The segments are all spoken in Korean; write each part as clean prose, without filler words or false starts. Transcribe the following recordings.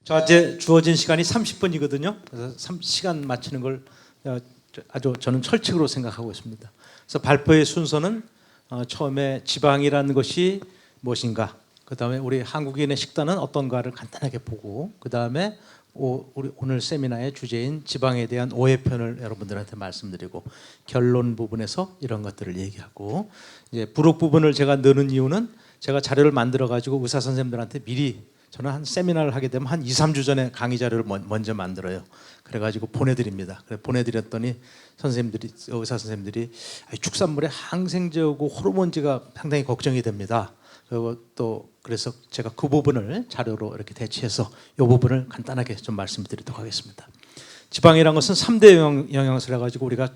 자, 이제 주어진 시간이 30분이거든요. 그래서 시간 맞추는 걸 아주 저는 철칙으로 생각하고 있습니다. 그래서 발표의 순서는 처음에 지방이라는 것이 무엇인가, 그 다음에 우리 한국인의 식단은 어떤가를 간단하게 보고, 그 다음에 우리 오늘 세미나의 주제인 지방에 대한 오해 편을 여러분들한테 말씀드리고, 결론 부분에서 이런 것들을 얘기하고, 이제 부록 부분을 제가 넣는 이유는 제가 자료를 만들어 가지고 의사 선생님들한테 미리, 저는 한 세미나를 하게 되면 한 2, 3주 전에 강의 자료를 먼저 만들어요. 그래가지고 보내드립니다. 그래 보내드렸더니 의사 선생님들이 축산물에 항생제하고 호르몬제가 상당히 걱정이 됩니다. 그리고 또 그래서 제가 그 부분을 자료로 이렇게 대체해서 이 부분을 간단하게 좀 말씀드리도록 하겠습니다. 지방이라는 것은 3대 영양소라 가지고 우리가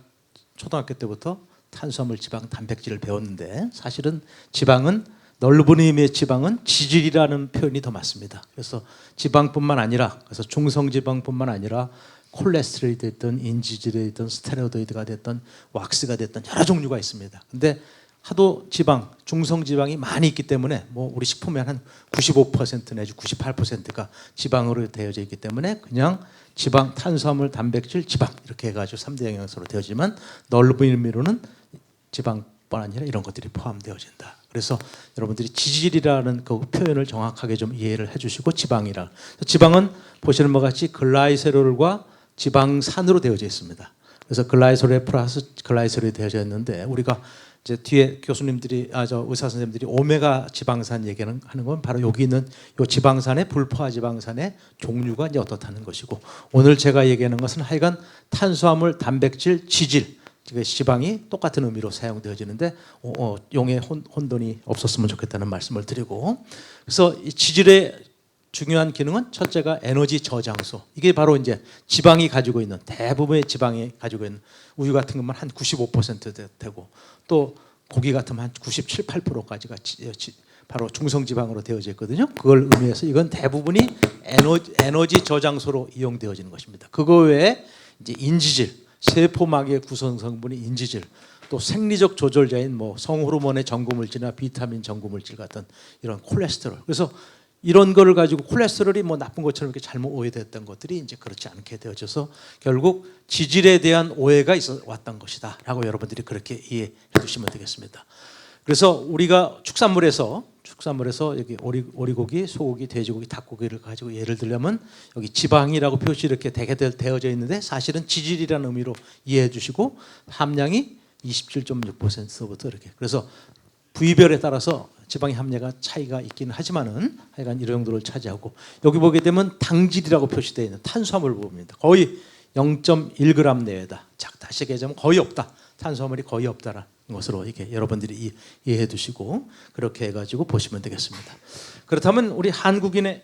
초등학교 때부터 탄수화물, 지방, 단백질을 배웠는데, 사실은 지방은 넓은 의미의 지방은 지질이라는 표현이 더 맞습니다. 그래서 지방뿐만 아니라, 그래서 중성지방뿐만 아니라 콜레스테롤이 됐든 인지질이 됐든 스테로이드가 됐든 왁스가 됐든 여러 종류가 있습니다. 근데 하도 지방, 중성지방이 많이 있기 때문에 뭐 우리 식품에 한 95% 내지 98%가 지방으로 되어져 있기 때문에 그냥 지방, 탄수화물, 단백질, 지방 이렇게 해가지고 3대 영양소로 되어지만, 넓은 의미로는 지방뿐 아니라 이런 것들이 포함되어진다. 그래서 여러분들이 지질이라는 그 표현을 정확하게 좀 이해를 해주시고, 지방이라, 지방은 보시는 것 같이 글라이세롤과 지방산으로 되어져 있습니다. 그래서 글라이세롤 플러스 글라이세롤이 되어져 있는데, 우리가 이제 뒤에 교수님들이 의사 선생님들이 오메가 지방산 얘기하는 건 바로 여기 있는 이 지방산의 불포화 지방산의 종류가 이제 어떻다는 것이고, 오늘 제가 얘기하는 것은 하여간 탄수화물, 단백질, 지질, 지방이 똑같은 의미로 사용되어지는데 용에 혼돈이 없었으면 좋겠다는 말씀을 드리고, 그래서 이 지질의 중요한 기능은 첫째가 에너지 저장소. 이게 바로 이제 지방이 가지고 있는, 대부분의 지방이 가지고 있는, 우유 같은 것만 한 95% 되고, 또 고기 같으면 한 97, 8%까지가 바로 중성지방으로 되어져 있거든요. 그걸 의미해서 이건 대부분이 에너지 저장소로 이용되어지는 것입니다. 그거 외에 이제 인지질, 세포막의 구성 성분이 인지질, 또 생리적 조절자인 뭐 성호르몬의 전구물질이나 비타민 전구물질 같은 이런 콜레스테롤. 그래서 이런 거를 가지고 콜레스테롤이 뭐 나쁜 것처럼 이렇게 잘못 오해됐던 것들이 이제 그렇지 않게 되어져서 결국 지질에 대한 오해가 있어 왔던 것이다라고 여러분들이 그렇게 이해해 주시면 되겠습니다. 그래서 우리가 축산물에서 여기 오리고기, 소고기, 돼지고기, 닭고기를 가지고 예를 들려면 여기 지방이라고 표시 이렇게 되게 되어져 있는데, 사실은 지질이라는 의미로 이해해 주시고, 함량이 27.6%부터 이렇게, 그래서 부위별에 따라서 지방의 함량가 차이가 있기는 하지만은 하여간 이런 정도를 차지하고, 여기 보게 되면 당질이라고 표시되어 있는 탄수화물 부분입니다. 거의 0.1g 내외다. 다시 얘기하자면 거의 없다. 탄수화물이 거의 없다라는 것으로 이렇게 여러분들이 이해해 두시고, 그렇게 해가지고 보시면 되겠습니다. 그렇다면 우리 한국인의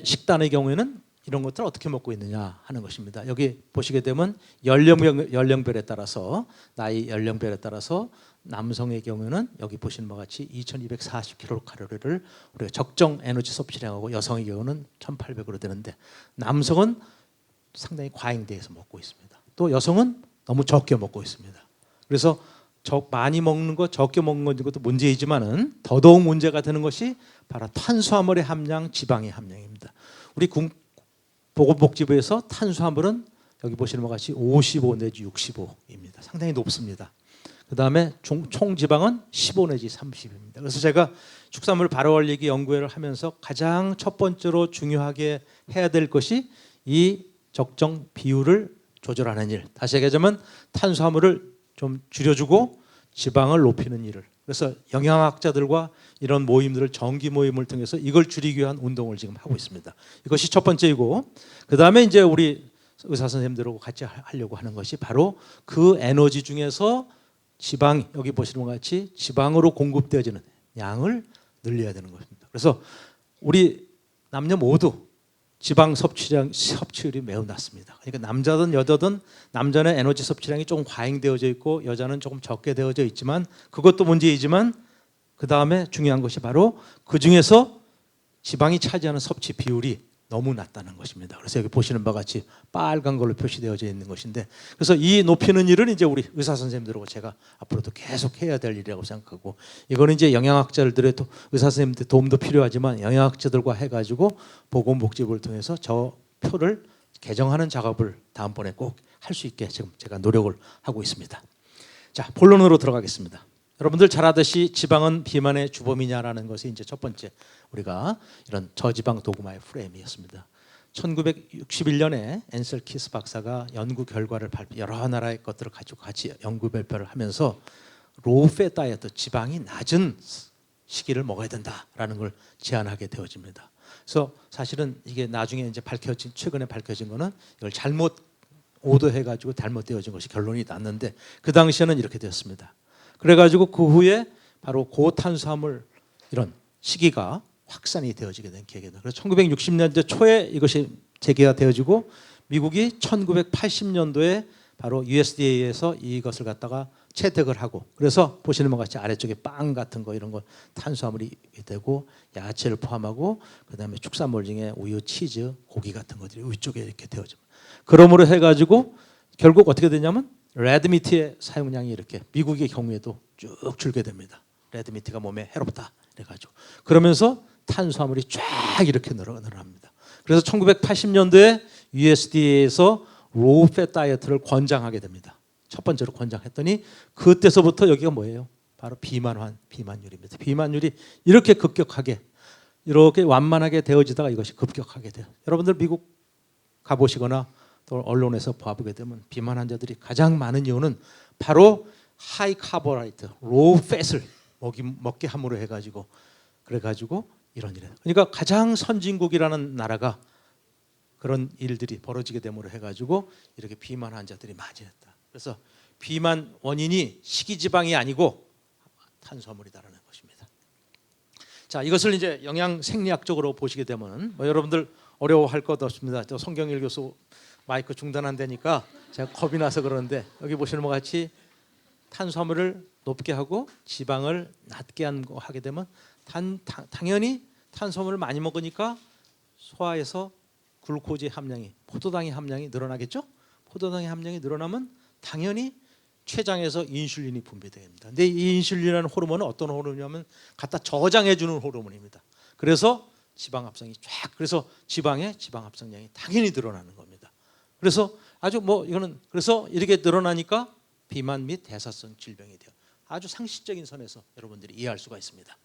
식단의 경우에는 이런 것들을 어떻게 먹고 있느냐 하는 것입니다. 여기 보시게 되면 연령별에 따라서, 나이 연령별에 따라서 남성의 경우에는 여기 보시는 것 같이 2240kcal를 우리가 적정 에너지 섭취량하고, 여성의 경우는 1800으로 되는데, 남성은 상당히 과잉돼서 먹고 있습니다. 또 여성은 너무 적게 먹고 있습니다. 그래서 많이 먹는 것, 적게 먹는 것도 문제이지만은 더더욱 문제가 되는 것이 바로 탄수화물의 함량, 지방의 함량입니다. 우리 보건복지부에서 탄수화물은 여기 보시는 것 같이 55 내지 65입니다. 상당히 높습니다. 그 다음에 총 지방은 15 내지 30입니다. 그래서 제가 축산물 발효원리기 연구회를 하면서 가장 첫 번째로 중요하게 해야 될 것이 이 적정 비율을 조절하는 일. 다시 얘기하자면 탄수화물을 좀 줄여주고 지방을 높이는 일을. 그래서 영양학자들과 이런 모임들을, 정기 모임을 통해서 이걸 줄이기 위한 운동을 지금 하고 있습니다. 이것이 첫 번째이고, 그 다음에 이제 우리 의사 선생님들하고 같이 하려고 하는 것이 바로 그 에너지 중에서 지방, 여기 보시는 것 같이 지방으로 공급되어지는 양을 늘려야 되는 것입니다. 그래서 우리 남녀 모두 지방 섭취율이 매우 낮습니다. 그러니까 남자든 여자든, 남자는 에너지 섭취량이 조금 과잉되어져 있고 여자는 조금 적게 되어져 있지만, 그것도 문제이지만 그 다음에 중요한 것이 바로 그 중에서 지방이 차지하는 섭취 비율이 너무 낮다는 것입니다. 그래서 여기 보시는 바와 같이 빨간 걸로 표시되어져 있는 것인데, 그래서 이 높이는 일은 이제 우리 의사 선생님들하고 제가 앞으로도 계속 해야 될 일이라고 생각하고, 이거는 이제 영양학자들의 의사 선생님들 도움도 필요하지만 영양학자들과 해가지고 보건복지부를 통해서 저 표를 개정하는 작업을 다음번에 꼭 할 수 있게 지금 제가 노력을 하고 있습니다. 자, 본론으로 들어가겠습니다. 여러분들 잘 아듯이 지방은 비만의 주범이냐라는 것이 이제 첫 번째 우리가 이런 저지방 도구마의 프레임이었습니다. 1961년에 앤셀 키스 박사가 연구 결과를 여러 나라의 것들을 가지고 같이 연구 발표를 하면서 로우 팻 다이어트, 지방이 낮은 식이를 먹어야 된다라는 걸 제안하게 되어집니다. 그래서 사실은 이게 나중에 이제 최근에 밝혀진 거는 이걸 잘못 오도해가지고 잘못되어진 것이 결론이 났는데, 그 당시에는 이렇게 되었습니다. 그래가지고 그 후에 바로 고탄수화물 이런 시기가 확산이 되어지게 된 계기입니다. 그래서 1960년대 초에 이것이 제기가 되어지고, 미국이 1980년도에 바로 USDA에서 이것을 갖다가 채택을 하고, 그래서 보시는 것 같이 아래쪽에 빵 같은 거 이런 거 탄수화물이 되고, 야채를 포함하고 그다음에 축산물 중에 우유, 치즈, 고기 같은 것들이 위쪽에 이렇게 되어집니다. 그러므로 해가지고 결국 어떻게 되냐면 레드미트의 사용량이 이렇게 미국의 경우에도 쭉 줄게 됩니다. 레드미트가 몸에 해롭다 그래가지고, 그러면서 탄수화물이 쫙 이렇게 늘어납니다. 그래서 1980년도에 USDA에서 로우 팻 다이어트를 권장하게 됩니다. 첫 번째로 권장했더니 그때서부터 여기가 뭐예요? 바로 비만율입니다. 비만율이 이렇게 급격하게 이렇게 완만하게 되어지다가 이것이 급격하게 돼요. 여러분들 미국 가보시거나 또 언론에서 봐보게 되면 비만 환자들이 가장 많은 이유는 바로 하이 카보하이드레이트, 로우 팻을 먹게 함으로 해가지고 그래가지고 이런 일이에요. 그러니까 가장 선진국이라는 나라가 그런 일들이 벌어지게 됨으로 해가지고 이렇게 비만 환자들이 많이 했다. 그래서 비만 원인이 식이지방이 아니고 탄수화물이다라는 것입니다. 자, 이것을 이제 영양 생리학적으로 보시게 되면 여러분들 어려워할 것 없습니다. 저 송경일 교수 마이크 중단한다니까 제가 겁이 나서 그러는데, 여기 보시는 것 같이 탄수화물을 높게 하고 지방을 낮게 하게 되면 당연히 탄수화물을 많이 먹으니까 소화에서 글루코즈의 함량이, 포도당의 함량이 늘어나겠죠. 포도당의 함량이 늘어나면 당연히 췌장에서 인슐린이 분비됩니다. 근데 이 인슐린이라는 호르몬은 어떤 호르몬이냐면 갖다 저장해 주는 호르몬입니다. 그래서 지방 합성이 쫙, 그래서 지방의 지방 합성량이 당연히 늘어나는 겁니다. 그래서 아주 이거는 그래서 이렇게 늘어나니까 비만 및 대사성 질병이 돼요. 아주 상식적인 선에서 여러분들이 이해할 수가 있습니다.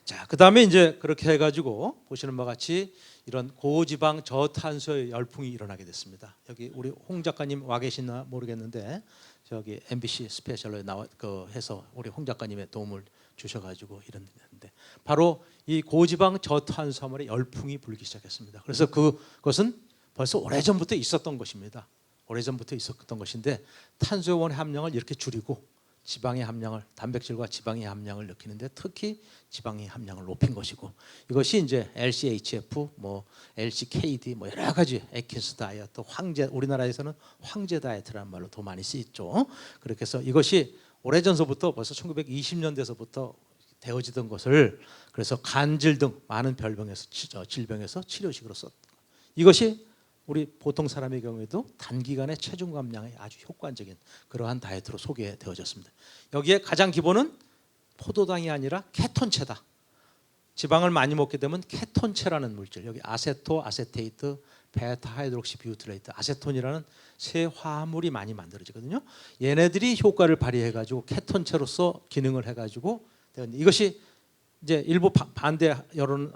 자, 그다음에 이제 그렇게 해가지고 보시는 바와 같이 이런 고지방 저탄수의 열풍이 일어나게 됐습니다. 여기 우리 홍 작가님 와 계시나 모르겠는데 저기 MBC 스페셜로에 해서 우리 홍 작가님의 도움을 주셔가지고 이런데 바로 이 고지방 저탄수화물의 열풍이 불기 시작했습니다. 그래서 그것은 벌써 오래전부터 있었던 것입니다. 오래전부터 있었던 것인데 탄수화물 함량을 이렇게 줄이고 지방의 함량을, 단백질과 지방의 함량을 느끼는데 특히 지방의 함량을 높인 것이고, 이것이 이제 LCHF, LCKD, 여러 가지 애킨스 다이어트, 우리나라에서는 황제 다이어트라는 말로 더 많이 쓰이죠. 그렇게 해서 이것이 오래전서부터 벌써 1920년대서부터 되어지던 것을, 그래서 간질 등 많은 질병에서 치료식으로 썼던 것. 이것이 우리 보통 사람의 경우에도 단기간에 체중 감량에 아주 효과적인 그러한 다이어트로 소개되어졌습니다. 여기에 가장 기본은 포도당이 아니라 케톤체다. 지방을 많이 먹게 되면 케톤체라는 물질, 여기 아세토, 아세테이트, 베타 하이드록시 비우트레이트, 아세톤이라는 세 화합물이 많이 만들어지거든요. 얘네들이 효과를 발휘해가지고 케톤체로서 기능을 해가지고, 이것이 이제 일부 반대하는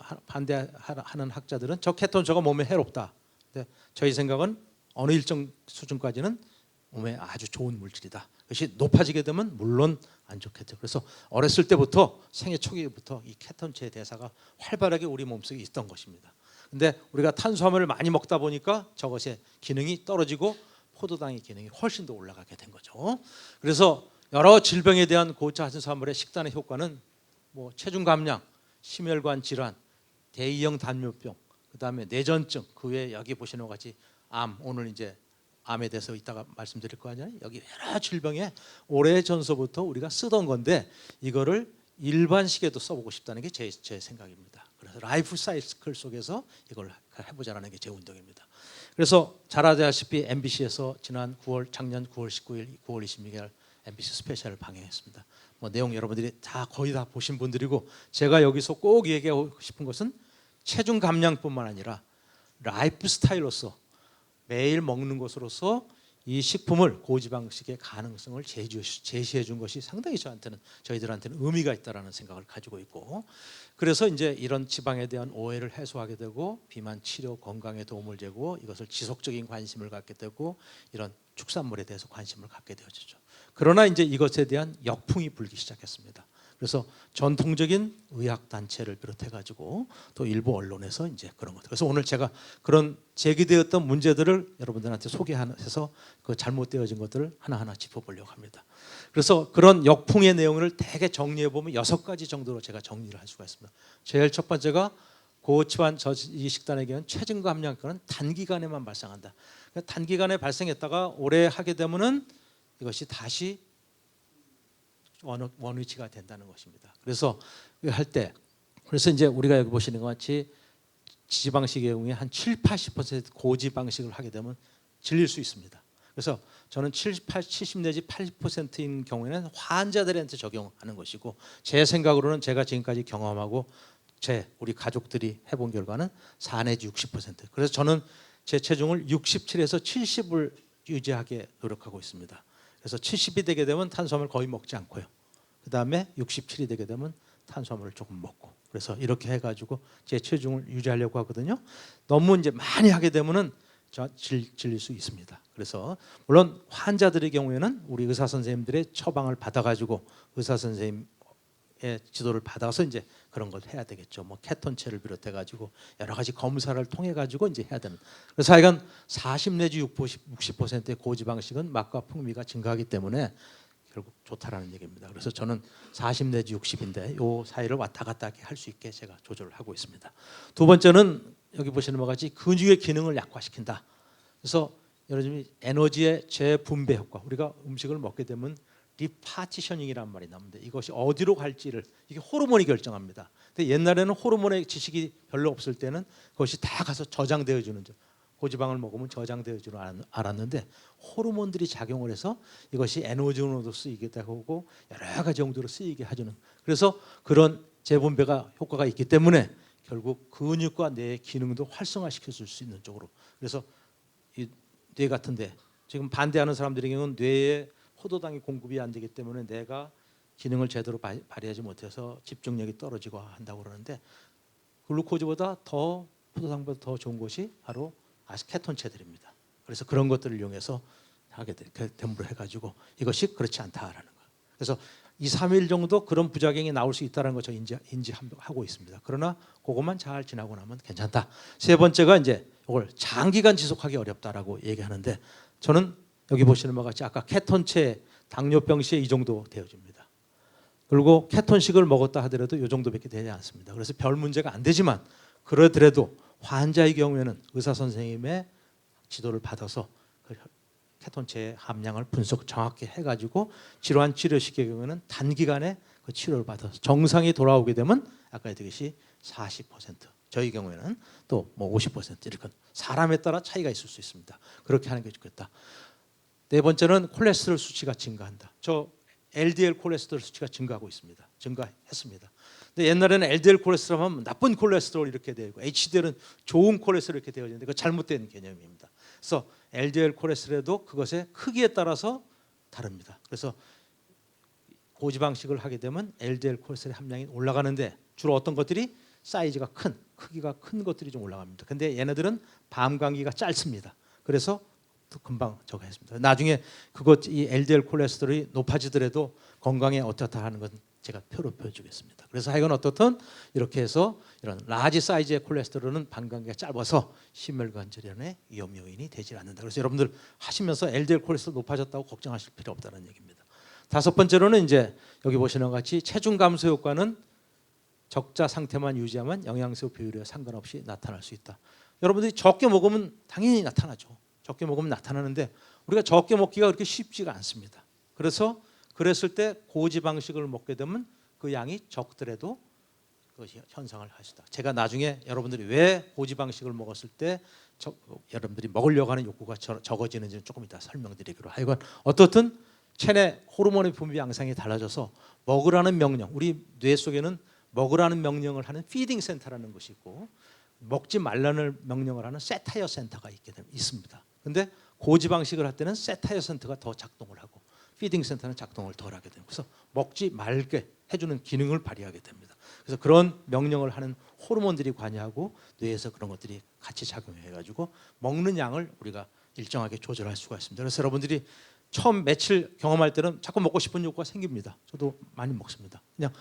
학자들은 저 케톤체가 몸에 해롭다. 근데 저희 생각은 어느 일정 수준까지는 몸에 아주 좋은 물질이다. 그것이 높아지게 되면 물론 안 좋겠죠. 그래서 어렸을 때부터, 생애 초기부터 이 케톤체의 대사가 활발하게 우리 몸속에 있던 것입니다. 근데 우리가 탄수화물을 많이 먹다 보니까 저것의 기능이 떨어지고 포도당의 기능이 훨씬 더 올라가게 된 거죠. 그래서 여러 질병에 대한 고탄수화물의 식단의 효과는 체중 감량, 심혈관 질환, 대이형 당뇨병, 그다음에 뇌전증, 그 외에 여기 보시는 것 같이 암, 오늘 이제 암에 대해서 이따가 말씀드릴 거 아니에요. 여기 여러 질병에 오래전서부터 우리가 쓰던 건데 이거를 일반식에도 써보고 싶다는 게 제 생각입니다. 그래서 라이프 사이클 속에서 이걸 해보자라는 게 제 운동입니다. 그래서 잘 아시다시피 MBC에서 작년 9월 19일, 9월 26일 MBC 스페셜을 방영했습니다. 뭐 내용 여러분들이 다 거의 다 보신 분들이고, 제가 여기서 꼭 얘기하고 싶은 것은 체중 감량뿐만 아니라 라이프 스타일로서 매일 먹는 것으로서 이 식품을 고지방식의 가능성을 제시해 준 것이 상당히 저희들한테는 의미가 있다라는 생각을 가지고 있고, 그래서 이제 이런 지방에 대한 오해를 해소하게 되고 비만 치료 건강에 도움을 주고 이것을 지속적인 관심을 갖게 되고 이런 축산물에 대해서 관심을 갖게 되어지죠. 그러나 이제 이것에 대한 역풍이 불기 시작했습니다. 그래서 전통적인 의학 단체를 비롯해 가지고 또 일부 언론에서 이제 그런 것. 그래서 오늘 제가 그런 제기되었던 문제들을 여러분들한테 소개해서 그 잘못되어진 것들을 하나하나 짚어보려고 합니다. 그래서 그런 역풍의 내용을 대개 정리해 보면 6가지 정도로 제가 정리를 할 수가 있습니다. 제일 첫 번째가 고지방 이 식단의 경우는 체중 감량효과는 단기간에만 발생한다. 그러니까 단기간에 발생했다가 오래 하게 되면은 이것이 다시 원위치가 된다는 것입니다. 그래서 그래서 이제 우리가 여기 보시는 것 같이 지방식의 경우에 한 70-80% 고지방식을 하게 되면 질릴 수 있습니다. 그래서 저는 70 내지 80%인 경우에는 환자들한테 적용하는 것이고, 제 생각으로는 제가 지금까지 경험하고 우리 가족들이 해본 결과는 4 내지 60%. 그래서 저는 제 체중을 67에서 70을 유지하게 노력하고 있습니다. 그래서 70이 되게 되면 탄수화물 거의 먹지 않고요. 그 다음에 67이 되게 되면 탄수화물을 조금 먹고, 그래서 이렇게 해가지고 제 체중을 유지하려고 하거든요. 너무 이제 많이 하게 되면은 질릴 수 있습니다. 그래서 물론 환자들의 경우에는 우리 의사 선생님들의 처방을 받아가지고 의사 선생님의 지도를 받아서 이제 그런 걸 해야 되겠죠. 뭐 케톤체를 비롯해가지고 여러 가지 검사를 통해가지고 이제 해야 되는. 그래서 하여간 40 내지 60%의 고지방식은 맛과 풍미가 증가하기 때문에 결국 좋다라는 얘기입니다. 그래서 저는 40 내지 60인데 요 사이를 왔다 갔다 할 수 있게 제가 조절을 하고 있습니다. 두 번째는 여기 보시는 것 같이 근육의 기능을 약화시킨다. 그래서 여러분이 에너지의 재분배 효과. 우리가 음식을 먹게 되면 리파티셔닝이란 말이 나오는데 이것이 어디로 갈지를 이게 호르몬이 결정합니다. 근데 옛날에는 호르몬의 지식이 별로 없을 때는 그것이 다 가서 저장되어 주는 죠. 고지방을 먹으면 저장되어 줄 알았는데 호르몬들이 작용을 해서 이것이 에너지로도 쓰이게 되고 여러 가지 용도로 쓰이게 해주는, 그래서 그런 재분배가 효과가 있기 때문에 결국 근육과 뇌의 기능도 활성화시켜 줄 수 있는 쪽으로. 그래서 이 뇌 같은데 지금 반대하는 사람들의 경우는 뇌에 포도당이 공급이 안 되기 때문에 뇌가 기능을 제대로 발휘하지 못해서 집중력이 떨어지고 한다고 그러는데, 글루코즈보다 더 포도당보다 더 좋은 것이 바로 케톤체들입니다. 그래서 그런 것들을 이용해서 하게 됨으로 해가지고 이것이 그렇지 않다라는 거. 그래서 2, 3일 정도 그런 부작용이 나올 수 있다는 거 저 인지하고 있습니다. 그러나 그것만 잘 지나고 나면 괜찮다. 세 번째가 이제 이걸 장기간 지속하기 어렵다라고 얘기하는데, 저는 여기 보시는 바와 같이 아까 케톤체 당뇨병 시에 이 정도 되어집니다. 그리고 케톤식을 먹었다 하더라도 이 정도밖에 되지 않습니다. 그래서 별 문제가 안 되지만 그러더라도 환자의 경우에는 의사 선생님의 지도를 받아서 그 케톤체의 함량을 분석 정확히 해가지고 질환 치료식의 경우에는 단기간에 그 치료를 받아서 정상이 돌아오게 되면 아까 얘기했듯이 40%, 저희 경우에는 또 뭐 50% 이렇게 사람에 따라 차이가 있을 수 있습니다. 그렇게 하는 게 좋겠다. 네 번째는 콜레스테롤 수치가 증가한다. 저 LDL 콜레스테롤 수치가 증가하고 있습니다. 증가했습니다. 근데 옛날에는 LDL 콜레스테롤 하면 나쁜 콜레스테롤 이렇게 되고 HDL은 좋은 콜레스테롤 이렇게 되어 있는데 그 잘못된 개념입니다. 그래서 LDL 콜레스테롤도 그것의 크기에 따라서 다릅니다. 그래서 고지방식을 하게 되면 LDL 콜레스테롤 함량이 올라가는데 주로 어떤 것들이 사이즈가 크기가 큰 것들이 좀 올라갑니다. 근데 얘네들은 밤감기가 짧습니다. 그래서 금방 저거 했습니다. 나중에 이 LDL 콜레스테롤이 높아지더라도 건강에 어떻다 하는 건 제가 표로 보여주겠습니다. 그래서 하여간 어떻든 이렇게 해서 이런 라지 사이즈의 콜레스테롤은 반감기가 짧아서 심혈관절염의 위험 요인이 되지 않는다. 그래서 여러분들 하시면서 LDL 콜레스테롤 높아졌다고 걱정하실 필요 없다는 얘기입니다. 다섯 번째로는 이제 여기 보시는 것 같이 체중 감소 효과는 적자 상태만 유지하면 영양소 비율에 상관없이 나타날 수 있다. 여러분들이 적게 먹으면 당연히 나타나죠. 적게 먹으면 나타나는데 우리가 적게 먹기가 그렇게 쉽지가 않습니다. 그래서 그랬을 때 고지방식을 먹게 되면 그 양이 적더라도 그것이 현상을 하시다. 제가 나중에 여러분들이 왜 고지방식을 먹었을 때 여러분들이 먹으려고 하는 욕구가 적어지는지는 조금 이따 설명드리기로 하여간 어떻든 체내 호르몬의 분비 양상이 달라져서 먹으라는 명령, 우리 뇌 속에는 먹으라는 명령을 하는 피딩 센터라는 것이 있고 먹지 말라는 명령을 하는 세타이어 센터가 있습니다. 근데 고지방식을 할 때는 세타이어 센터가 더 작동을 하고 피딩 센터는 작동을 덜 하게 됩니다. 그래서 먹지 말게 해주는 기능을 발휘하게 됩니다. 그래서 그런 명령을 하는 호르몬들이 관여하고 뇌에서 그런 것들이 같이 작용해가지고 먹는 양을 우리가 일정하게 조절할 수가 있습니다. 그래서 여러분들이 처음 며칠 경험할 때는 자꾸 먹고 싶은 욕구가 생깁니다. 저도 많이 먹습니다. 그냥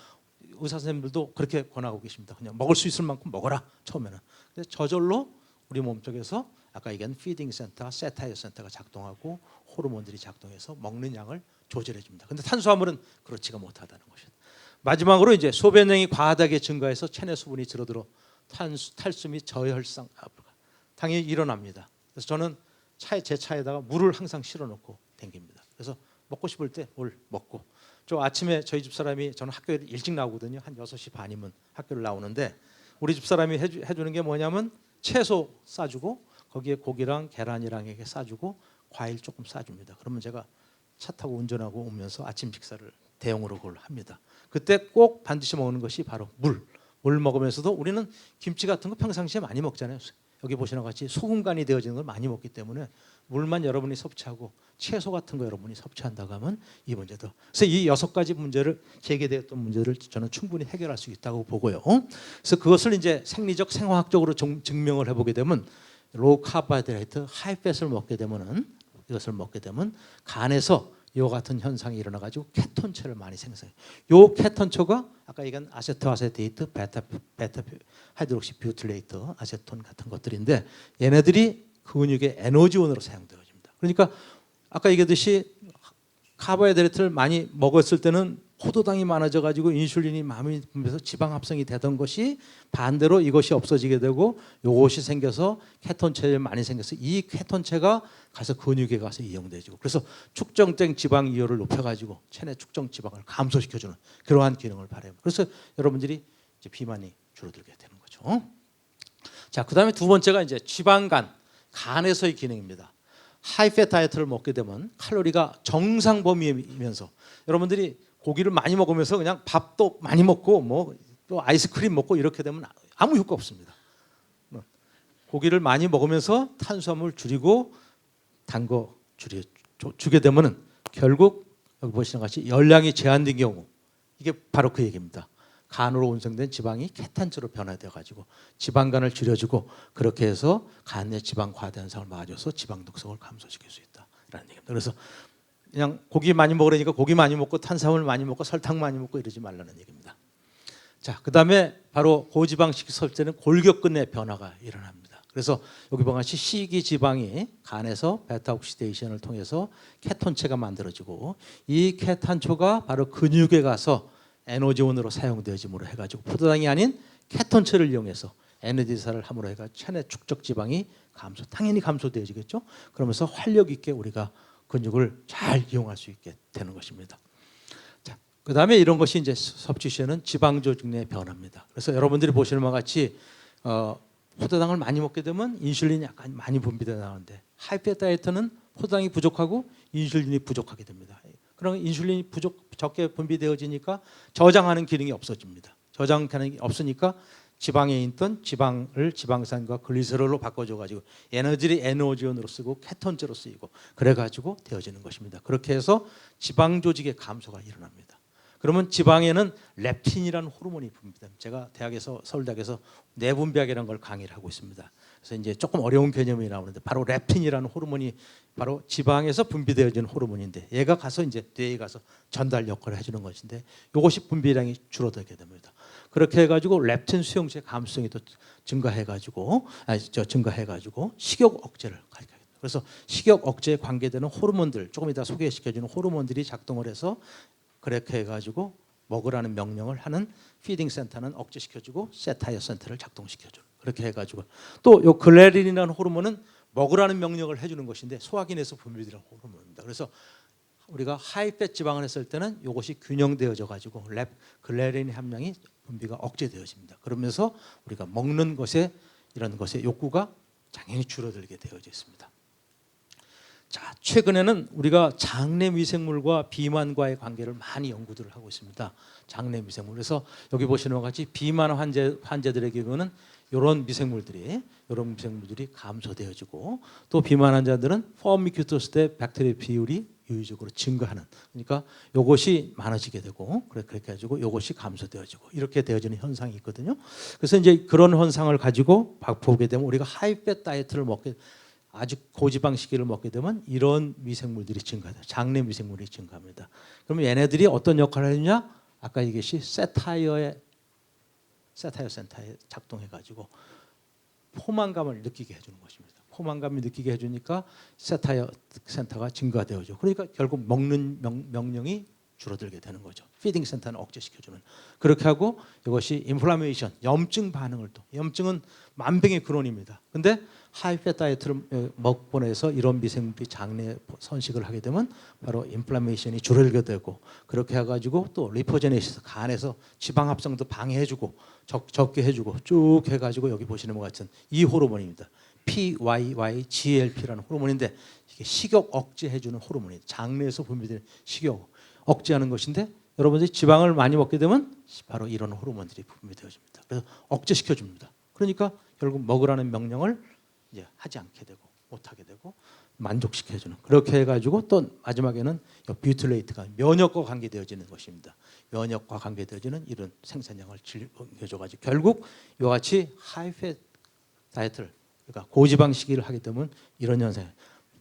의사 선생님들도 그렇게 권하고 계십니다. 그냥 먹을 수 있을 만큼 먹어라 처음에는. 근데 저절로 우리 몸 쪽에서 아까 얘기한 피딩 센터, 세타이어 센터가 작동하고 호르몬들이 작동해서 먹는 양을 조절해 줍니다. 근데 탄수화물은 그렇지가 못하다는 것이죠. 마지막으로 이제 소변량이 과하게 증가해서 체내 수분이 줄어들어 탈수 및 저혈상 당연히 일어납니다. 그래서 저는 제 차에다가 물을 항상 실어놓고 댕깁니다. 그래서 먹고 싶을 때 물 먹고 저 아침에 저희 집 사람이 저는 학교에 일찍 나오거든요. 한 6시 반이면 학교를 나오는데 우리 집 사람이 해주는 게 뭐냐면 채소 싸주고 거기에 고기랑 계란이랑 이렇게 싸주고 과일 조금 싸줍니다. 그러면 제가 차 타고 운전하고 오면서 아침 식사를 대용으로 그걸 합니다. 그때 꼭 반드시 먹는 것이 바로 물. 물 먹으면서도 우리는 김치 같은 거 평상시에 많이 먹잖아요. 여기 보시는 것 같이 소금간이 되어지는 걸 많이 먹기 때문에 물만 여러분이 섭취하고 채소 같은 거 여러분이 섭취한다고 하면 이 문제도. 그래서 이 6가지 문제를 제기되었던 문제를 저는 충분히 해결할 수 있다고 보고요. 그래서 그것을 이제 생리적 생화학적으로 증명을 해보게 되면 로우 카보하이드레이트, 하이팻을 먹게 되면은 이것을 먹게 되면 간에서 이와 같은 현상이 일어나 가지고 케톤체를 많이 생성해요. 요 케톤초가 아까 얘기한 아세토아세테이트, 베타 하이드록시 뷰틸레이트, 아세톤 같은 것들인데 얘네들이 근육의 에너지원으로 사용되어집니다. 그러니까 아까 얘기했듯이 카보하이드레이트를 많이 먹었을 때는 포도당이 많아져 가지고 인슐린이 많이 분비해서 지방 합성이 되던 것이 반대로 이것이 없어지게 되고 이것이 생겨서 케톤체가 많이 생겨서 이 케톤체가 가서 근육에 가서 이용되죠. 그래서 축적된 지방 이효를 높여 가지고 체내 축적 지방을 감소시켜 주는 그러한 기능을 발휘해요. 그래서 여러분들이 이제 비만이 줄어들게 되는 거죠. 자, 그다음에 두 번째가 이제 지방간, 간에서의 기능입니다. 하이팻 다이어트를 먹게 되면 칼로리가 정상 범위이면서 여러분들이 고기를 많이 먹으면서 그냥 밥도 많이 먹고 뭐 또 아이스크림 먹고 이렇게 되면 아무 효과 없습니다. 고기를 많이 먹으면서 탄수화물 줄이고 단 거 주게 되면은 결국 여기 보시는 것 같이 열량이 제한된 경우 이게 바로 그 얘기입니다. 간으로 운송된 지방이 케탄체로 변화되어 가지고 지방간을 줄여주고 그렇게 해서 간 내 지방 과다 현상을 막아줘서 지방 독성을 감소시킬 수 있다라는 얘기입니다. 그래서 그냥 고기 많이 먹으라니까 고기 많이 먹고 탄수화물 많이 먹고 설탕 많이 먹고 이러지 말라는 얘기입니다. 자, 그다음에 바로 고지방식 섭취는 골격근 내 변화가 일어납니다. 그래서 여기 보면 식이 지방이 간에서 베타 옥시데이션을 통해서 케톤체가 만들어지고 이 케탄초가 바로 근육에 가서 에너지원으로 사용되어짐으로 해가지고 포도당이 아닌 케톤체를 이용해서 에너지사를 함으로 해가 체내 축적 지방이 당연히 감소되어지겠죠. 그러면서 활력 있게 우리가 근육을 잘 이용할 수 있게 되는 것입니다. 자, 그다음에 이런 것이 이제 섭취 시에는 지방 조직 내 변화입니다. 그래서 여러분들이 보시는 바와 같이 포도당을 많이 먹게 되면 인슐린이 약간 많이 분비되어 나오는데 하이팻 다이어트는 포도당이 부족하고 인슐린이 부족하게 됩니다. 그럼 인슐린이 적게 분비되어지니까 저장하는 기능이 없어집니다. 저장 기능이 없으니까 지방에 있던 지방을 지방산과 글리세롤로 바꿔줘가지고 에너지를 에너지원으로 쓰고 케톤제로 쓰이고 그래가지고 되어지는 것입니다. 그렇게 해서 지방 조직의 감소가 일어납니다. 그러면 지방에는 렙틴이라는 호르몬이 분비됩니다. 제가 서울대학에서 내분비학이라는 걸 강의를 하고 있습니다. 그래서 이제 조금 어려운 개념이 나오는데 바로 렙틴이라는 호르몬이 바로 지방에서 분비되어지는 호르몬인데 얘가 가서 이제 뇌에 가서 전달 역할을 해주는 것인데 이것이 분비량이 줄어들게 됩니다. 그렇게 해가지고 렙틴 수용체 감수성이 또 증가해가지고 식욕 억제를 가게 됩니다. 그래서 식욕 억제에 관계되는 호르몬들 조금 이따 소개시켜주는 호르몬들이 작동을 해서 그렇게 해가지고 먹으라는 명령을 하는 피딩 센터는 억제시켜주고 세타이어 센터를 작동시켜주는 그렇게 해가지고 또 요 글레린이라는 호르몬은 먹으라는 명령을 해주는 것인데 소화기내에서 분비되는 호르몬입니다. 그래서 우리가 하이팻 지방을 했을 때는 이것이 균형되어져 가지고 글레린 함량이 분비가 억제되어집니다. 그러면서 우리가 먹는 것에 이런 것의 욕구가 당연히 줄어들게 되어져 있습니다. 자, 최근에는 우리가 장내 미생물과 비만과의 관계를 많이 연구들을 하고 있습니다. 장내 미생물. 그래서 여기 보시는 것 같이 비만 환자들의 경우는 이런 미생물들이 감소되어지고, 또 비만 환자들은 포미큐토스 때 박테리아 비율이 유의적으로 증가하는, 그러니까 이것이 많아지게 되고, 그렇게 가지고 이것이 감소되어지고 이렇게 되어지는 현상이 있거든요. 그래서 이제 그런 현상을 가지고 보게 되면 우리가 하이팻 다이어트를 먹게, 아주 고지방 식이를 먹게 되면 이런 미생물들이 증가돼요. 장내 미생물이 증가합니다. 그러면 얘네들이 어떤 역할을 하느냐? 아까 이것이 세타이어 센터에 작동해 가지고 포만감을 느끼게 해주는 것입니다. 포만감을 느끼게 해주니까 세타이어 센터가 증가되어죠. 그러니까 결국 먹는 명령이 줄어들게 되는 거죠. 피딩 센터는 억제시켜주는. 그렇게 하고 이것이 인플라메이션, 염증 반응을, 또 염증은 만병의 근원입니다. 근데 하이팻 다이어트를 먹보내서 이런 미생물이 장내에 선식을 하게 되면 바로 인플라메이션이 줄어들게 되고, 그렇게 해가지고 또 리포제네시스, 간에서 지방 합성도 방해해주고 적게 해주고 쭉 해가지고 여기 보시는 것 같은 이 호르몬입니다. PYYGLP라는 호르몬인데 이게 식욕 억제해주는 호르몬이에요. 장내에서 분비되는 식욕 억제하는 것인데, 여러분들이 지방을 많이 먹게 되면 바로 이런 호르몬들이 분비되어집니다. 그래서 억제시켜 줍니다. 그러니까 결국 먹으라는 명령을 이제 하지 않게 되고 못하게 되고 만족시켜주는, 그렇게 해가지고 또 마지막에는 뷰틸레이트가 면역과 관계되어지는 것입니다. 면역과 관계되어지는 이런 생산량을 줄여줘가지고 결국 이와 같이 하이팻 다이어트를, 그러니까 고지방 식이를 하게 되면 이런 현상.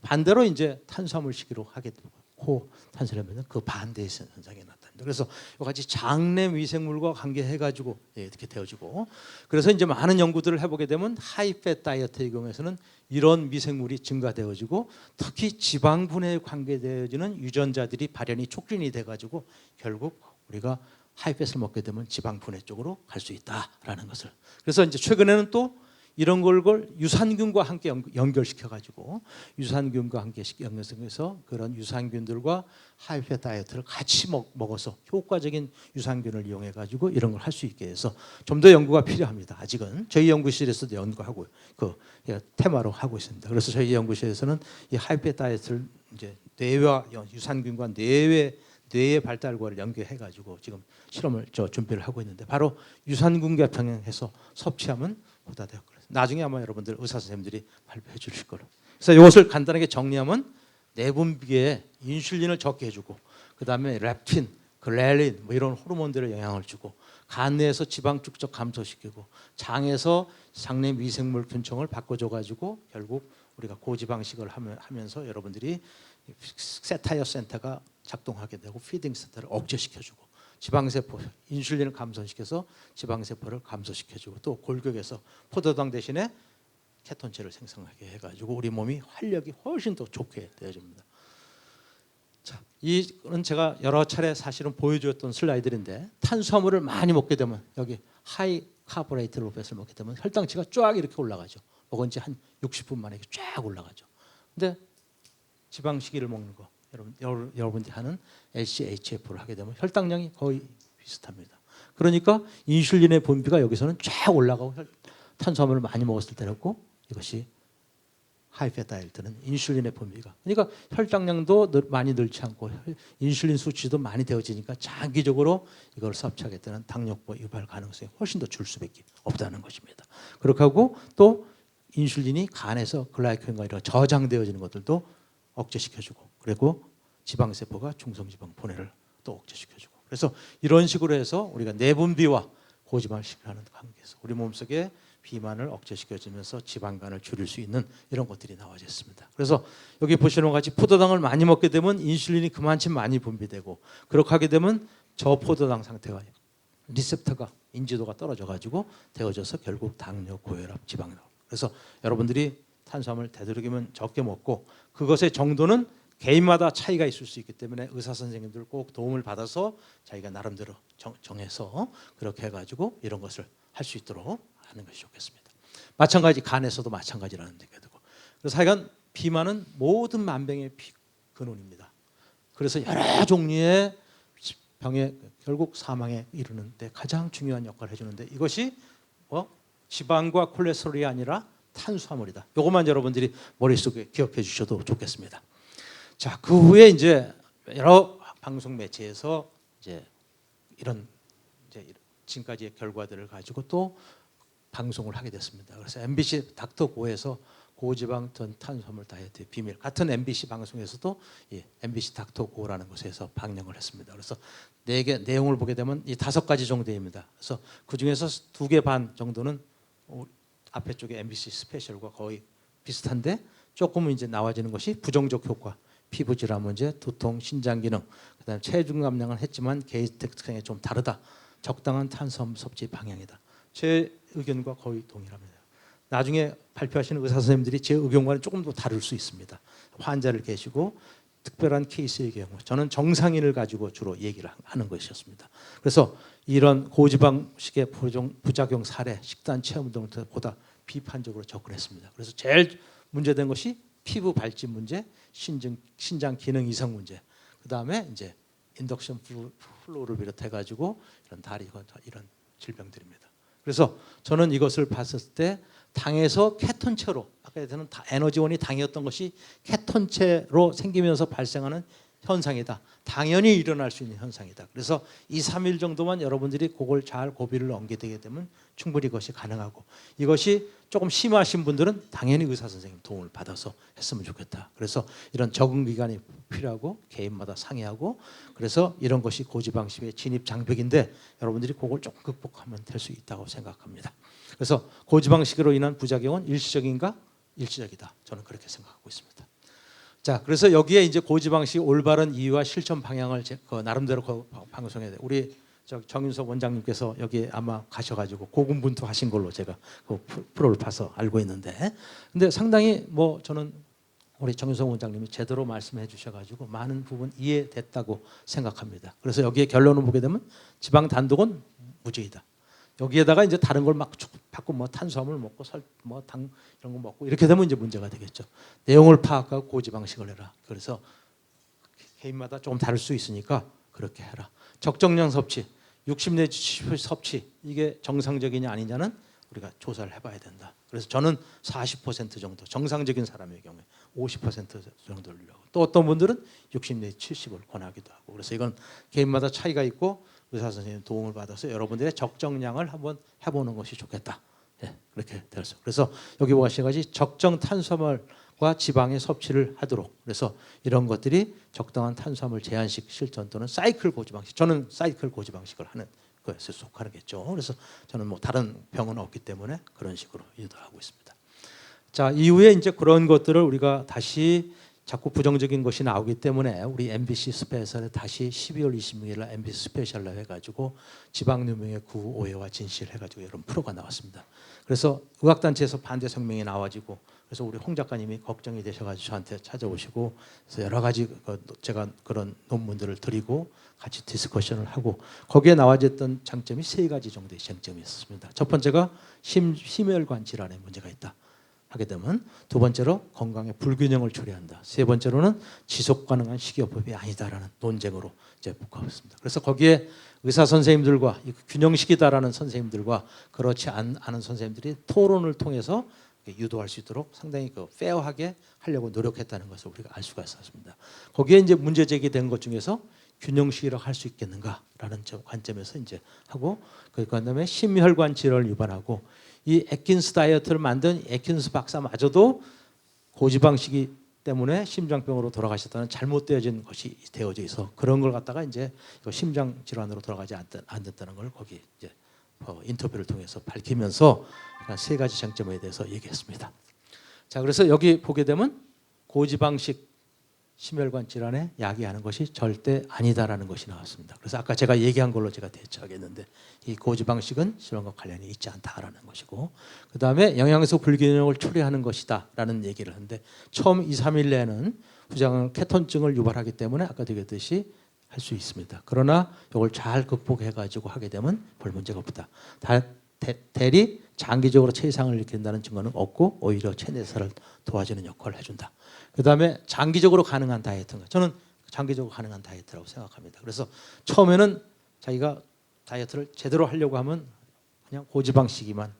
반대로 이제 탄수화물 식이로 하게 되고 탄수화물은 그 반대의 현상이 나타납니다. 그래서 이와 같이 장내 미생물과 관계해가지고 이렇게 되어지고, 그래서 이제 많은 연구들을 해보게 되면 하이팻 다이어트의 경우에는 이런 미생물이 증가되어지고, 특히 지방 분해에 관계되어지는 유전자들이 발현이 촉진이 돼가지고 결국 우리가 하이팻을 먹게 되면 지방 분해 쪽으로 갈 수 있다라는 것을. 그래서 이제 최근에는 또 이런 걸 유산균과 함께 연결시켜 가지고 유산균과 함께 연결해서 그런 유산균들과 하이팻 다이어트를 같이 먹어서 효과적인 유산균을 이용해 가지고 이런 걸 할 수 있게 해서 좀 더 연구가 필요합니다. 아직은 저희 연구실에서도 연구하고 그 테마로 하고 있습니다. 그래서 저희 연구실에서는 이 하이팻 다이어트를 이제 뇌와 유산균과 뇌의 발달과를 연결해 가지고 지금 실험을 준비를 하고 있는데, 바로 유산균과 병행해서 섭취하면 보다 돼요. 나중에 아마 여러분들 의사 선생님들이 발표해 주실 거로. 그래서 이것을 간단하게 정리하면 내분비에 인슐린을 적게 해주고, 그 다음에 렙틴, 글렐린 뭐 이런 호르몬들의 영향을 주고, 간 내에서 지방 축적 감소시키고, 장에서 장내 미생물 균총을 바꿔줘가지고 결국 우리가 고지방식을 하면서 여러분들이 세타이어 센터가 작동하게 되고 피딩 센터를 억제시켜주고, 지방세포 인슐린을 감소시켜서 지방세포를 감소시켜주고, 또 골격에서 포도당 대신에 케톤체를 생성하게 해가지고 우리 몸이 활력이 훨씬 더 좋게 되어집니다. 자, 이는 제가 여러 차례 사실은 보여주었던 슬라이드인데, 탄수화물을 많이 먹게 되면 여기 하이 카보레이트 로벳을 먹게 되면 혈당치가 쫙 이렇게 올라가죠. 먹은 지 한 60분 만에 쫙 올라가죠. 근데 지방식이를 먹는 거, 여러분들이 하는 LCHF를 하게 되면 혈당량이 거의 비슷합니다. 그러니까 인슐린의 분비가 여기서는 쫙 올라가고, 탄수화물을 많이 먹었을 때였고, 이것이 하이팻 다이어트는 인슐린의 분비가, 그러니까 혈당량도 많이 늘지 않고 인슐린 수치도 많이 되어지니까 장기적으로 이걸 섭취하게 되는 당뇨병 유발 가능성이 훨씬 더 줄 수밖에 없다는 것입니다. 그렇게 하고 또 인슐린이 간에서 글라이코겐과 이런 저장되어지는 것들도 억제시켜주고, 그리고 지방세포가 중성지방 분해를 또 억제시켜주고, 그래서 이런 식으로 해서 우리가 내분비와 고지방을 식하는 관계에서 우리 몸속에 비만을 억제시켜주면서 지방간을 줄일 수 있는 이런 것들이 나와졌습니다. 그래서 여기 보시는 것 같이 포도당을 많이 먹게 되면 인슐린이 그만큼 많이 분비되고, 그렇게 하게 되면 저포도당 상태가 리셉터가 인지도가 떨어져가지고 되어져서 결국 당뇨, 고혈압, 지방염. 그래서 여러분들이 탄수화물 되도록이면 적게 먹고, 그것의 정도는 개인마다 차이가 있을 수 있기 때문에 의사 선생님들 꼭 도움을 받아서 자기가 나름대로 정해서 그렇게 해가지고 이런 것을 할 수 있도록 하는 것이 좋겠습니다. 마찬가지 간에서도 마찬가지라는 얘기가 되고, 그래서 하여간 비만은 모든 만병의 근원입니다. 그래서 여러 종류의 병에 결국 사망에 이르는데 가장 중요한 역할을 해주는데 이것이 지방과 콜레스테롤이 아니라 탄수화물이다. 이것만 여러분들이 머릿속에 기억해 주셔도 좋겠습니다. 자, 그 후에 이제 여러 방송 매체에서 이제 지금까지의 결과들을 가지고 또 방송을 하게 됐습니다. 그래서 MBC 닥터고에서 고지방 전 탄수화물 다이어트의 비밀 같은 MBC 방송에서도 MBC 닥터고라는 곳에서 방영을 했습니다. 그래서 4개 내용을 보게 되면 이 5가지 정도입니다. 그래서 그 중에서 2개 반 정도는 앞에 쪽에 MBC 스페셜과 거의 비슷한데 조금은 이제 나와지는 것이 부정적 효과, 피부 질환 문제, 두통, 신장 기능, 그다음에 체중 감량은 했지만 개인 특성이 좀 다르다. 적당한 탄수화물 섭취 방향이다. 제 의견과 거의 동일합니다. 나중에 발표하시는 의사 선생님들이 제 의견과는 조금 더 다를 수 있습니다. 환자를 계시고 특별한 케이스의 경우 저는 정상인을 가지고 주로 얘기를 하는 것이었습니다. 그래서 이런 고지방식의 부작용 사례, 식단 체험 등보다 비판적으로 접근했습니다. 그래서 제일 문제된 것이 피부 발진 문제, 신장 기능 이상 문제, 그 다음에 이제 인덕션 플로우를 비롯해 가지고 이런 다리 이런 질병들입니다. 그래서 저는 이것을 봤을 때 당에서 케톤체로 아까 얘기했던 에너지원이 당이었던 것이 케톤체로 생기면서 발생하는 현상이다. 당연히 일어날 수 있는 현상이다. 그래서 2, 3일 정도만 여러분들이 그걸 잘 고비를 넘기게 되면 충분히 그것이 가능하고 이것이 조금 심하신 분들은 당연히 의사 선생님 도움을 받아서 했으면 좋겠다. 그래서 이런 적응 기간이 필요하고 개인마다 상이하고 그래서 이런 것이 고지방식의 진입 장벽인데 여러분들이 그걸 조금 극복하면 될 수 있다고 생각합니다. 그래서 고지방식으로 인한 부작용은 일시적인가? 일시적이다. 저는 그렇게 생각하고 있습니다. 자, 그래서 여기에 이제 고지방식 올바른 이유와 실천 방향을 나름대로 방송에 우리 정윤석 원장님께서 여기 아마 가셔가지고 고군분투하신 걸로 제가 그 프로를 봐서 알고 있는데, 근데 상당히 저는 우리 정윤석 원장님이 제대로 말씀해 주셔가지고 많은 부분 이해됐다고 생각합니다. 그래서 여기에 결론을 보게 되면 지방 단독은 무죄이다. 여기에다가 이제 다른 걸 막 받고 탄수화물 먹고 당 이런 거 먹고 이렇게 되면 이제 문제가 되겠죠. 내용을 파악하고 고지방식을 해라. 그래서 개인마다 조금 다를 수 있으니까 그렇게 해라. 적정량 섭취, 60 내지 70 섭취 이게 정상적이냐 아니냐는 우리가 조사를 해봐야 된다. 그래서 저는 40% 정도 정상적인 사람의 경우에 50% 정도를 하고 또 어떤 분들은 60 내지 70을 권하기도 하고 그래서 이건 개인마다 차이가 있고 의사 선생님 도움을 받아서 여러분들의 적정량을 한번 해보는 것이 좋겠다. 그렇게 되었어요. 그래서 여기 보시기까지 적정 탄수화물과 지방의 섭취를 하도록 그래서 이런 것들이 적당한 탄수화물 제한식 실천 또는 사이클 고지방식 저는 사이클 고지방식을 하는 것에 속하겠죠. 그래서 저는 다른 병은 없기 때문에 그런 식으로 유도하고 있습니다. 자, 이후에 이제 그런 것들을 우리가 다시 자꾸 부정적인 것이 나오기 때문에 우리 MBC 스페셜에 다시 12월 26일 날 MBC 스페셜로 해가지고 지방누명의 구 오해와 진실 해가지고 이런 프로가 나왔습니다. 그래서 의학단체에서 반대 성명이 나와지고 그래서 우리 홍 작가님이 걱정이 되셔가지고 저한테 찾아오시고 그래서 여러 가지 제가 그런 논문들을 드리고 같이 디스커션을 하고 거기에 나와졌던 장점이 3가지 정도의 쟁점이 있었습니다. 첫 번째가 심혈관 질환에 문제가 있다. 하게 되면 두 번째로 건강의 불균형을 초래한다. 세 번째로는 지속 가능한 식이요법이 아니다라는 논쟁으로 이제 복합했습니다. 그래서 거기에 의사 선생님들과 균형식이다라는 선생님들과 그렇지 않은 선생님들이 토론을 통해서 유도할 수 있도록 상당히 페어하게 하려고 노력했다는 것을 우리가 알 수가 있었습니다. 거기에 이제 문제 제기된 것 중에서 균형식이라고 할 수 있겠는가라는 관점에서 이제 하고 그다음에 심혈관 질환을 유발하고 이 애킨스 다이어트를 만든 애킨스 박사마저도 고지방식이 때문에 심장병으로 돌아가셨다는 잘못되어진 것이 되어져 있어 그런 걸 갖다가 이제 심장 질환으로 돌아가지 않았다는 걸 거기 이제 인터뷰를 통해서 밝히면서 3가지 쟁점에 대해서 얘기했습니다. 자, 그래서 여기 보게 되면 고지방식 심혈관 질환에 야기하는 것이 절대 아니다라는 것이 나왔습니다. 그래서 아까 제가 얘기한 걸로 제가 대처하겠는데 이 고지방식은 질환과 관련이 있지 않다라는 것이고 그 다음에 영양소 불균형을 초래하는 것이다라는 얘기를 하는데 처음 2, 3일 내에는 부작용 케톤증을 유발하기 때문에 아까 얘기했듯이 할 수 있습니다. 그러나 이걸 잘 극복해가지고 하게 되면 별 문제가 없다. 대리 장기적으로 체이상을 일으킨다는 증거는 없고 오히려 체내사를 도와주는 역할을 해준다. 그 다음에 장기적으로 가능한 다이어트인가? 저는 장기적으로 가능한 다이어트라고 생각합니다. 그래서 처음에는 자기가 다이어트를 제대로 하려고 하면 그냥 고지방식이만